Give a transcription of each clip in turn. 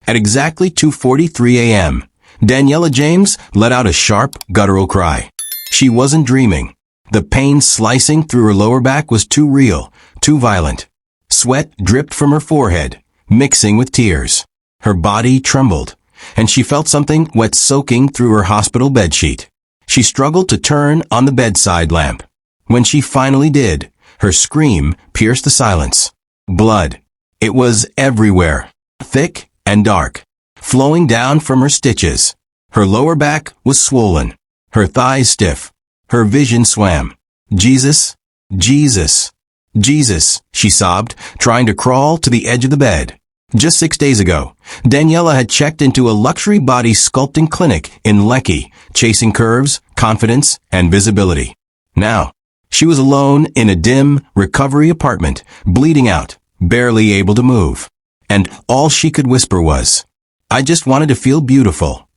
At exactly 2:43 a.m., Daniella James let out a sharp, guttural cry. She wasn't dreaming. The pain slicing through her lower back was too real, too violent. Sweat dripped from her forehead, mixing with tears. Her body trembled, and she felt something wet soaking through her hospital bedsheet. She struggled to turn on the bedside lamp. When she finally did, her scream pierced the silence. Blood. It was everywhere, thick and dark, flowing down from her stitches. Her lower back was swollen, her thighs stiff. Her vision swam. Jesus, Jesus, Jesus, she sobbed, trying to crawl to the edge of the bed. Just 6 days ago, Daniella had checked into a luxury body sculpting clinic in Lekki, chasing curves, confidence, and visibility. Now, she was alone in a dim, recovery apartment, bleeding out, barely able to move. And all she could whisper was, "I just wanted to feel beautiful."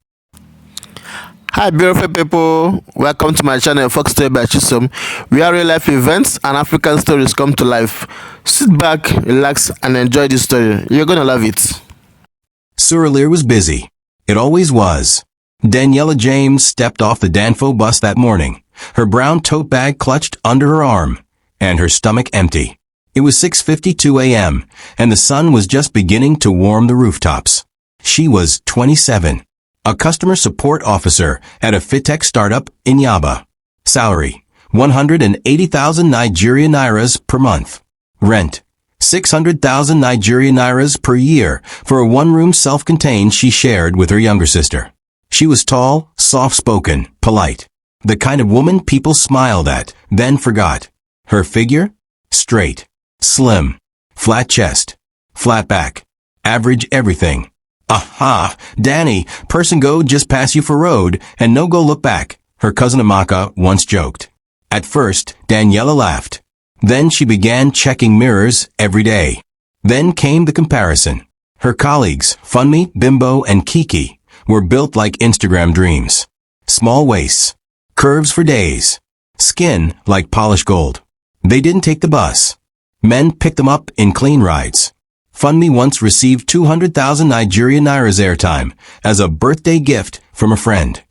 Hi beautiful people, welcome to my channel Folktales by Chisom, where real life events and African stories come to life. Sit back, relax and enjoy this story. You're gonna love it. Surreal was busy. It always was. Daniella James stepped off the Danfo bus that morning, her brown tote bag clutched under her arm, and her stomach empty. It was 6:52 a.m., and the sun was just beginning to warm the rooftops. She was 27. A customer support officer at a fintech startup in Yaba. Salary, 180,000 Nigerian nairas per month. Rent, 600,000 Nigerian nairas per year for a one-room self-contained she shared with her younger sister. She was tall, soft-spoken, polite. The kind of woman people smiled at, then forgot. Her figure? Straight, slim, flat chest, flat back, average everything. Aha, Danny, person go just pass you for road and no go look back, her cousin Amaka once joked. At first, Daniella laughed. Then she began checking mirrors every day. Then came the comparison. Her colleagues, Funmi, Bimbo, and Kiki, were built like Instagram dreams. Small waists, curves for days, skin like polished gold. They didn't take the bus. Men picked them up in clean rides. Funmi once received 200,000 Nigerian nairas airtime as a birthday gift from a friend.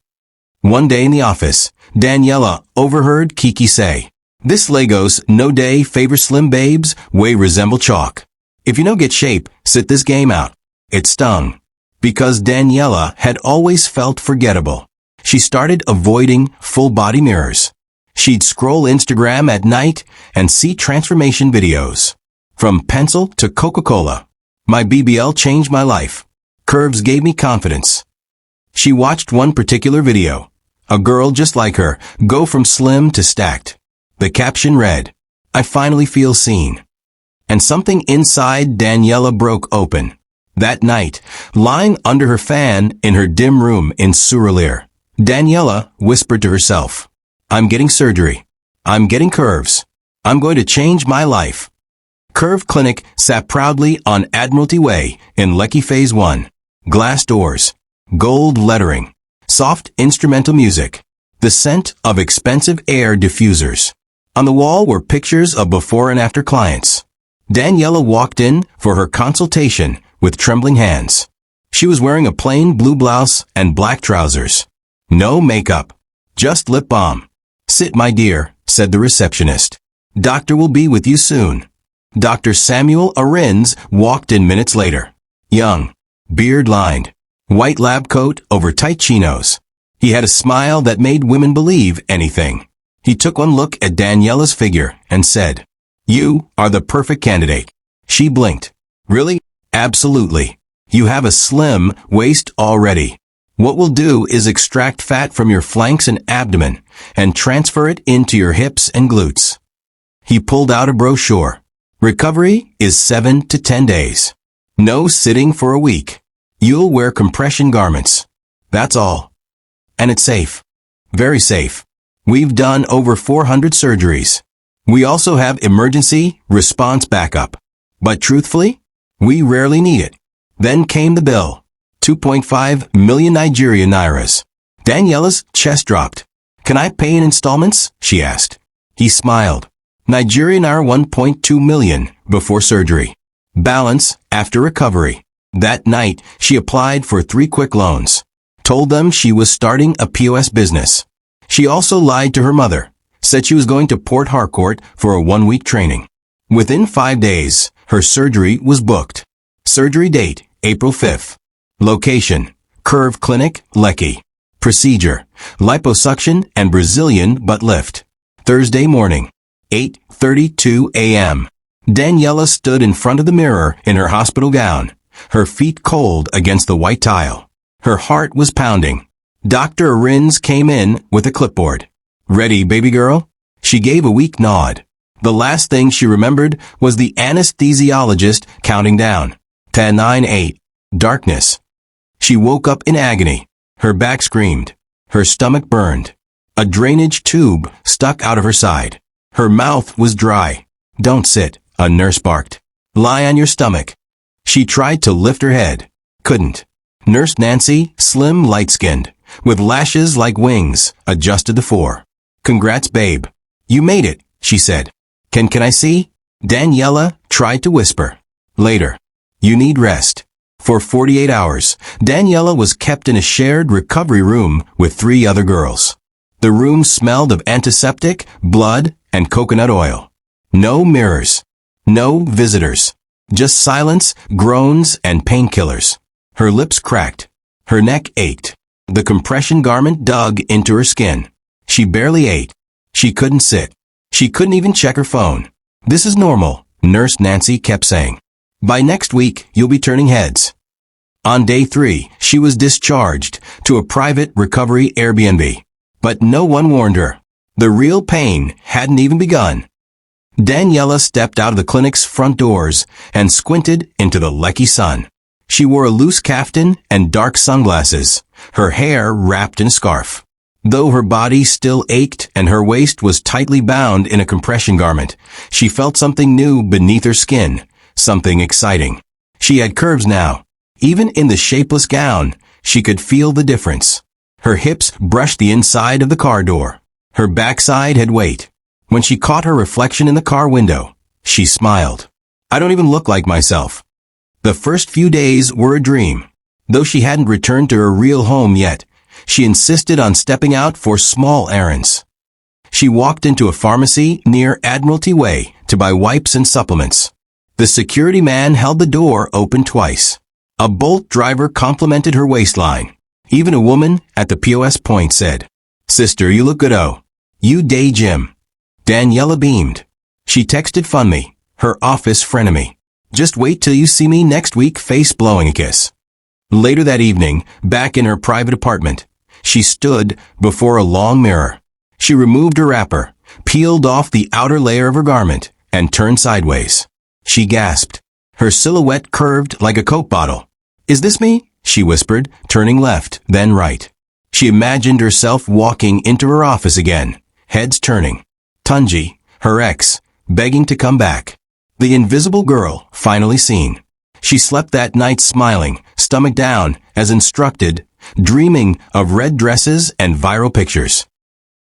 One day in the office, Daniella overheard Kiki say, "This Lagos no day favor slim babes, way resemble chalk. If you no get shape, sit this game out." It stung. Because Daniella had always felt forgettable. She started avoiding full-body mirrors. She'd scroll Instagram at night and see transformation videos. From pencil to Coca-Cola. My BBL changed my life. Curves gave me confidence. She watched one particular video. A girl just like her go from slim to stacked. The caption read, "I finally feel seen." And something inside Daniella broke open. That night, lying under her fan in her dim room in Surulere, Daniella whispered to herself, "I'm getting surgery. I'm getting curves. I'm going to change my life." Curve Clinic sat proudly on Admiralty Way in Lekki Phase 1. Glass doors, gold lettering, soft instrumental music, the scent of expensive air diffusers. On the wall were pictures of before and after clients. Daniella walked in for her consultation with trembling hands. She was wearing a plain blue blouse and black trousers. No makeup, just lip balm. "Sit, my dear," said the receptionist. "Doctor will be with you soon." Dr. Samuel Arins walked in minutes later. Young, beard-lined, white lab coat over tight chinos. He had a smile that made women believe anything. He took one look at Daniella's figure and said, "You are the perfect candidate." She blinked. "Really?" "Absolutely. You have a slim waist already. What we'll do is extract fat from your flanks and abdomen and transfer it into your hips and glutes." He pulled out a brochure. Recovery is 7 to 10 days. No sitting for a week. You'll wear compression garments. That's all. And it's safe. Very safe. We've done over 400 surgeries. We also have emergency response backup. But truthfully, we rarely need it. Then came the bill. 2.5 million Nigerian nairas. Daniella's chest dropped. "Can I pay in installments?" she asked. He smiled. Nigerian naira 1.2 million before surgery. Balance after recovery. That night, she applied for 3 quick loans, told them she was starting a POS business. She also lied to her mother, said she was going to Port Harcourt for a 1-week training. Within 5 days, her surgery was booked. Surgery date, April 5th. Location, Curve Clinic, Lekki. Procedure, liposuction and Brazilian butt lift. Thursday morning, 8:32 a.m. Daniella stood in front of the mirror in her hospital gown, her feet cold against the white tile. Her heart was pounding. Dr. Arins came in with a clipboard. "Ready, baby girl?" She gave a weak nod. The last thing she remembered was the anesthesiologist counting down. 10, 9, 8. Darkness. She woke up in agony. Her back screamed. Her stomach burned. A drainage tube stuck out of her side. Her mouth was dry. "Don't sit," a nurse barked. "Lie on your stomach." She tried to lift her head. Couldn't. Nurse Nancy, slim, light-skinned, with lashes like wings, adjusted the 4. "Congrats, babe. You made it," she said. Can I see?" Daniella tried to whisper. "Later. You need rest." For 48 hours, Daniella was kept in a shared recovery room with 3 other girls. The room smelled of antiseptic, blood, and coconut oil. No mirrors. No visitors. Just silence, groans, and painkillers. Her lips cracked. Her neck ached. The compression garment dug into her skin. She barely ate. She couldn't sit. She couldn't even check her phone. "This is normal," Nurse Nancy kept saying. "By next week, you'll be turning heads." On day 3, she was discharged to a private recovery Airbnb. But no one warned her. The real pain hadn't even begun. Daniella stepped out of the clinic's front doors and squinted into the Lekki sun. She wore a loose kaftan and dark sunglasses, her hair wrapped in a scarf. Though her body still ached and her waist was tightly bound in a compression garment, she felt something new beneath her skin, something exciting. She had curves now. Even in the shapeless gown, she could feel the difference. Her hips brushed the inside of the car door. Her backside had weight. When she caught her reflection in the car window, she smiled. "I don't even look like myself." The first few days were a dream. Though she hadn't returned to her real home yet, she insisted on stepping out for small errands. She walked into a pharmacy near Admiralty Way to buy wipes and supplements. The security man held the door open twice. A Bolt driver complimented her waistline. Even a woman at the POS point said, "Sister, you look good-o. You day gym." Daniella beamed. She texted Funme, her office frenemy. "Just wait till you see me next week face blowing a kiss." Later that evening, back in her private apartment, she stood before a long mirror. She removed her wrapper, peeled off the outer layer of her garment, and turned sideways. She gasped. Her silhouette curved like a Coke bottle. "Is this me?" she whispered, turning left, then right. She imagined herself walking into her office again, heads turning. Tunji, her ex, begging to come back. The invisible girl finally seen. She slept that night smiling, stomach down, as instructed, dreaming of red dresses and viral pictures.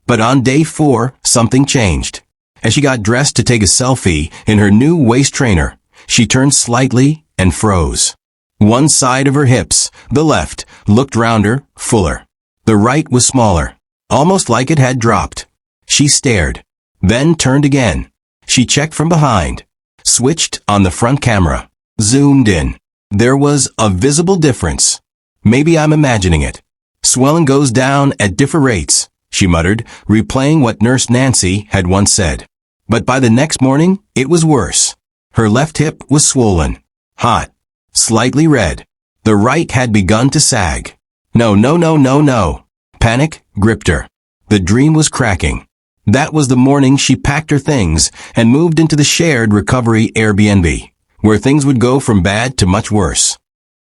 But on day 4, something changed. As she got dressed to take a selfie in her new waist trainer, she turned slightly and froze. One side of her hips, the left, looked rounder, fuller. The right was smaller, almost like it had dropped. She stared, then turned again. She checked from behind, switched on the front camera, zoomed in. There was a visible difference. "Maybe I'm imagining it. Swelling goes down at different rates," she muttered, replaying what Nurse Nancy had once said. But by the next morning, it was worse. Her left hip was swollen, hot, slightly red. The right had begun to sag. No. Panic gripped her. The dream was cracking. That was the morning she packed her things and moved into the shared recovery Airbnb, where things would go from bad to much worse.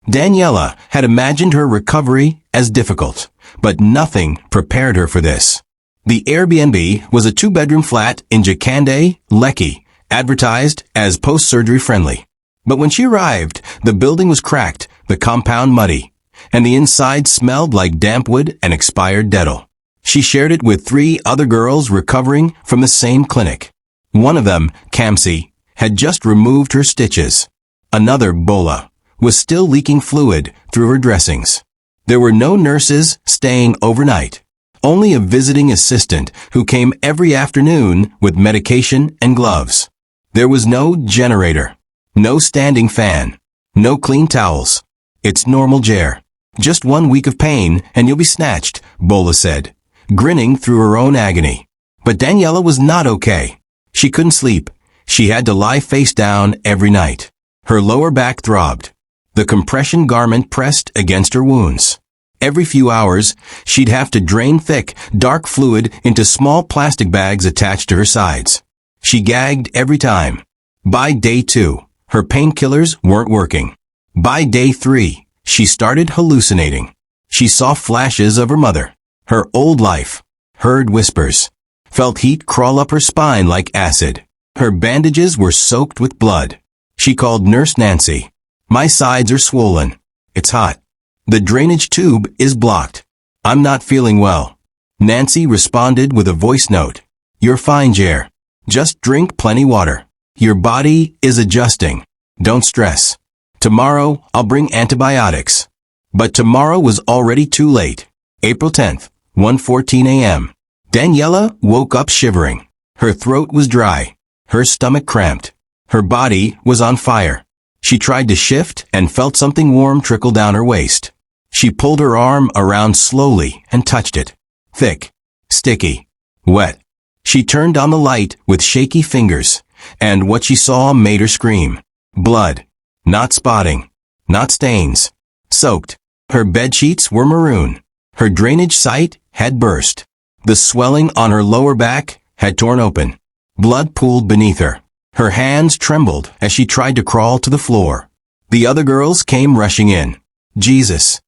Daniella had imagined her recovery as difficult, but nothing prepared her for this. The Airbnb was a 2-bedroom flat in Jakande, Lekki, advertised as post-surgery friendly. But when she arrived, the building was cracked, the compound muddy, and the inside smelled like damp wood and expired dental. She shared it with 3 other girls recovering from the same clinic. One of them, Kamsi, had just removed her stitches. Another, Bola, was still leaking fluid through her dressings. There were no nurses staying overnight, only a visiting assistant who came every afternoon with medication and gloves. There was no generator, no standing fan, no clean towels. It's normal, Jer. Just 1 week of pain and you'll be snatched, Bola said, grinning through her own agony. But Daniella was not okay. She couldn't sleep. She had to lie face down every night. Her lower back throbbed. The compression garment pressed against her wounds. Every few hours, she'd have to drain thick, dark fluid into small plastic bags attached to her sides. She gagged every time. By day 2, her painkillers weren't working. By day 3, she started hallucinating. She saw flashes of her mother, her old life, heard whispers, felt heat crawl up her spine like acid. Her bandages were soaked with blood. She called Nurse Nancy. My sides are swollen. It's hot. The drainage tube is blocked. I'm not feeling well. Nancy responded with a voice note. You're fine, Jer. Just drink plenty water. Your body is adjusting. Don't stress. Tomorrow, I'll bring antibiotics. But tomorrow was already too late. April 10th, 1:14 a.m. Daniella woke up shivering. Her throat was dry. Her stomach cramped. Her body was on fire. She tried to shift and felt something warm trickle down her waist. She pulled her arm around slowly and touched it. Thick, sticky, wet. She turned on the light with shaky fingers, and what she saw made her scream. Blood. Not spotting. Not stains. Soaked. Her bedsheets were maroon. Her drainage site had burst. The swelling on her lower back had torn open. Blood pooled beneath her. Her hands trembled as she tried to crawl to the floor. The other girls came rushing in. Jesus.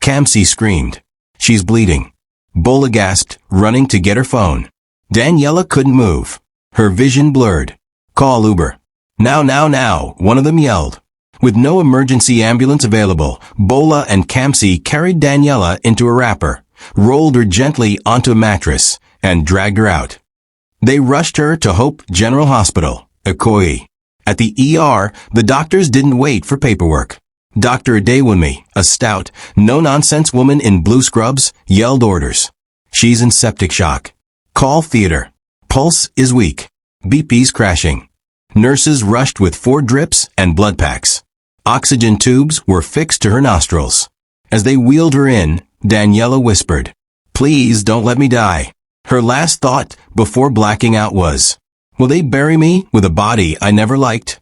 Kamsi screamed. She's bleeding. Bola gasped, running to get her phone. Daniella couldn't move. Her vision blurred. Call Uber. Now, one of them yelled. With no emergency ambulance available, Bola and Kamsi carried Daniella into a wrapper, rolled her gently onto a mattress, and dragged her out. They rushed her to Hope General Hospital, Ikoyi. At the ER, the doctors didn't wait for paperwork. Dr. Adewunmi, a stout, no-nonsense woman in blue scrubs, yelled orders. She's in septic shock. Call theater. Pulse is weak. BP's crashing. Nurses rushed with 4 drips and blood packs. Oxygen tubes were fixed to her nostrils. As they wheeled her in, Daniella whispered, Please don't let me die. Her last thought before blacking out was, will they bury me with a body I never liked?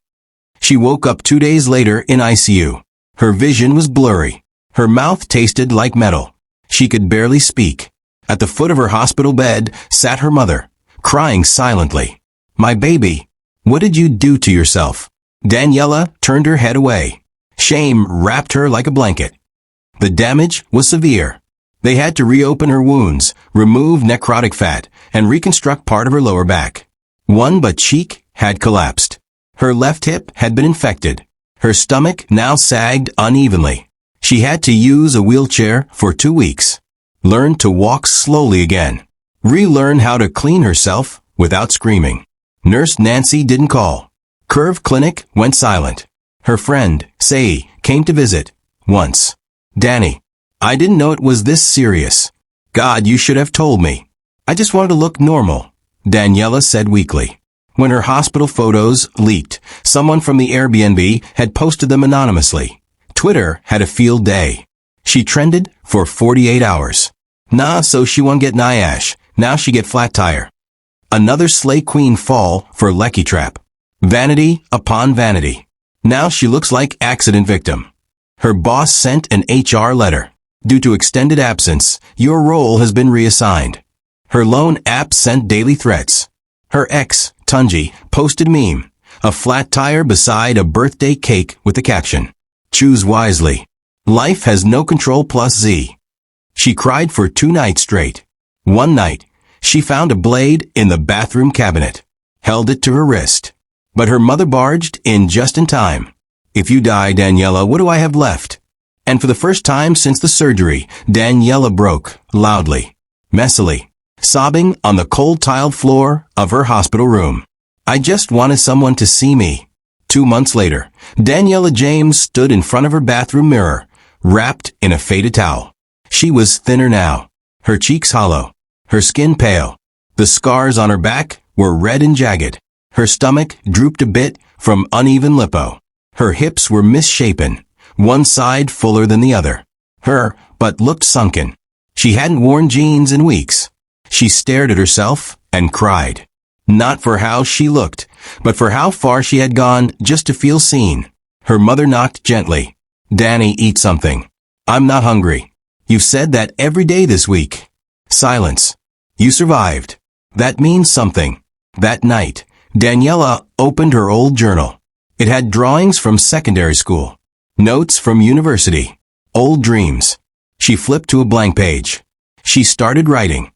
She woke up 2 days later in ICU. Her vision was blurry. Her mouth tasted like metal. She could barely speak. At the foot of her hospital bed sat her mother, crying silently. My baby, what did you do to yourself? Daniella turned her head away. Shame wrapped her like a blanket. The damage was severe. They had to reopen her wounds, remove necrotic fat, and reconstruct part of her lower back. One butt cheek had collapsed. Her left hip had been infected. Her stomach now sagged unevenly. She had to use a wheelchair for 2 weeks. Learn to walk slowly again. Relearn how to clean herself without screaming. Nurse Nancy didn't call. Curve Clinic went silent. Her friend, Sei, came to visit. Once. Danny. I didn't know it was this serious. God, you should have told me. I just wanted to look normal, Daniella said weakly. When her hospital photos leaked, someone from the Airbnb had posted them anonymously. Twitter had a field day. She trended for 48 hours. Nah, so she won't get Nyash. Now she get flat tire. Another Slay Queen fall for Lecky Trap. Vanity upon vanity. Now she looks like accident victim. Her boss sent an HR letter. Due to extended absence, your role has been reassigned. Her loan app sent daily threats. Her ex, Tunji, posted meme. A flat tire beside a birthday cake with the caption. Choose wisely. Life has no control plus Z. She cried for 2 nights straight. One night, she found a blade in the bathroom cabinet. Held it to her wrist. But her mother barged in just in time. If you die, Daniella, what do I have left? And for the first time since the surgery, Daniella broke, loudly, messily, sobbing on the cold tiled floor of her hospital room. I just wanted someone to see me. 2 months later, Daniella James stood in front of her bathroom mirror, wrapped in a faded towel. She was thinner now, her cheeks hollow, her skin pale. The scars on her back were red and jagged. Her stomach drooped a bit from uneven lipo. Her hips were misshapen, one side fuller than the other. Her butt looked sunken. She hadn't worn jeans in weeks. She stared at herself and cried. Not for how she looked, but for how far she had gone just to feel seen. Her mother knocked gently. "Danny, eat something." "I'm not hungry." "You've said that every day this week." Silence. "You survived. That means something." That night, Daniella opened her old journal. It had drawings from secondary school, notes from university, old dreams. She flipped to a blank page. She started writing.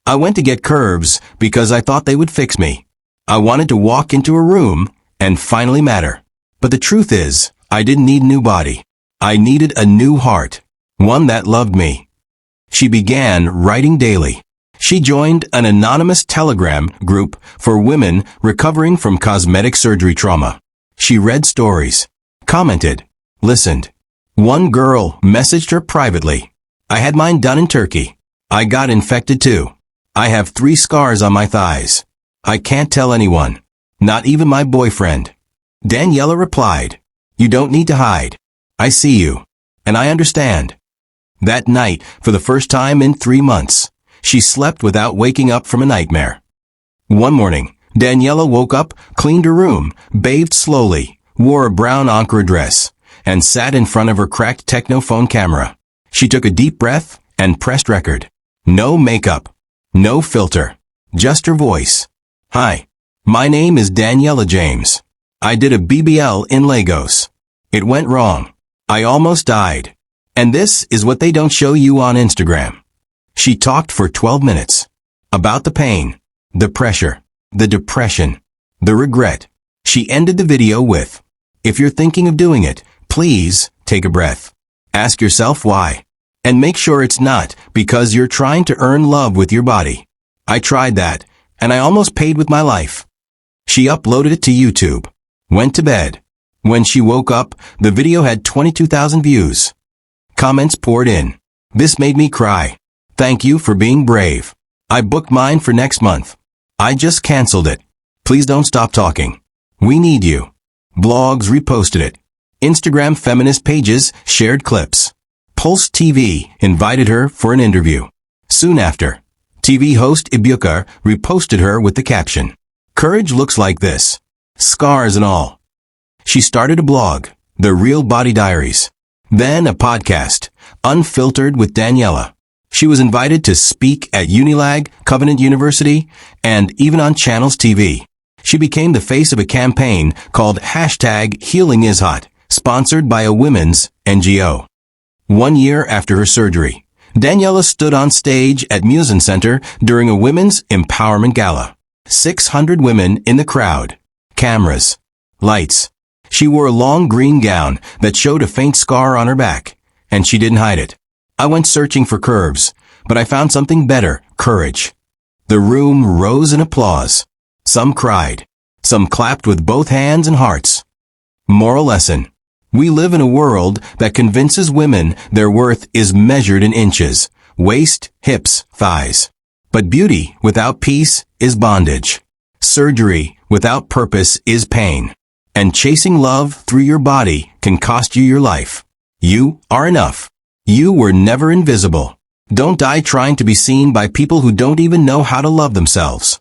"I went to get curves because I thought they would fix me. I wanted to walk into a room and finally matter. But the truth is, I didn't need a new body. I needed a new heart, one that loved me." She began writing daily. She joined an anonymous Telegram group for women recovering from cosmetic surgery trauma. She read stories, commented, listened. One girl messaged her privately. "I had mine done in Turkey. I got infected too. I have 3 scars on my thighs. I can't tell anyone, not even my boyfriend." Daniella replied, "You don't need to hide. I see you, and I understand." That night, for the first time in 3 months, she slept without waking up from a nightmare. One morning, Daniella woke up, cleaned her room, bathed slowly, wore a brown Ankara dress, and sat in front of her cracked Technophone camera. She took a deep breath and pressed record. No makeup, no filter, just her voice. "Hi, my name is Daniella James. I did a BBL in Lagos. It went wrong. I almost died. And this is what they don't show you on Instagram." She talked for 12 minutes. About the pain, the pressure, the depression, the regret. She ended the video with, "If you're thinking of doing it, please take a breath. Ask yourself why. And make sure it's not because you're trying to earn love with your body. I tried that, and I almost paid with my life." She uploaded it to YouTube. Went to bed. When she woke up, the video had 22,000 views. Comments poured in. "This made me cry. Thank you for being brave. I booked mine for next month. I just canceled it. Please don't stop talking. We need you." Blogs reposted it. Instagram feminist pages shared clips. Pulse TV invited her for an interview. Soon after, TV host Ibuka reposted her with the caption, "Courage looks like this. Scars and all." She started a blog, The Real Body Diaries. Then a podcast, Unfiltered with Daniella. She was invited to speak at Unilag, Covenant University, and even on Channels TV. She became the face of a campaign called #HealingIsHot, sponsored by a women's NGO. 1 year after her surgery, Daniella stood on stage at Musen Center during a women's empowerment gala. 600 women in the crowd. Cameras. Lights. She wore a long green gown that showed a faint scar on her back, and she didn't hide it. "I went searching for curves, but I found something better, courage." The room rose in applause. Some cried. Some clapped with both hands and hearts. Moral lesson. We live in a world that convinces women their worth is measured in inches, waist, hips, thighs. But beauty without peace is bondage. Surgery without purpose is pain. And chasing love through your body can cost you your life. You are enough. You were never invisible. Don't die trying to be seen by people who don't even know how to love themselves.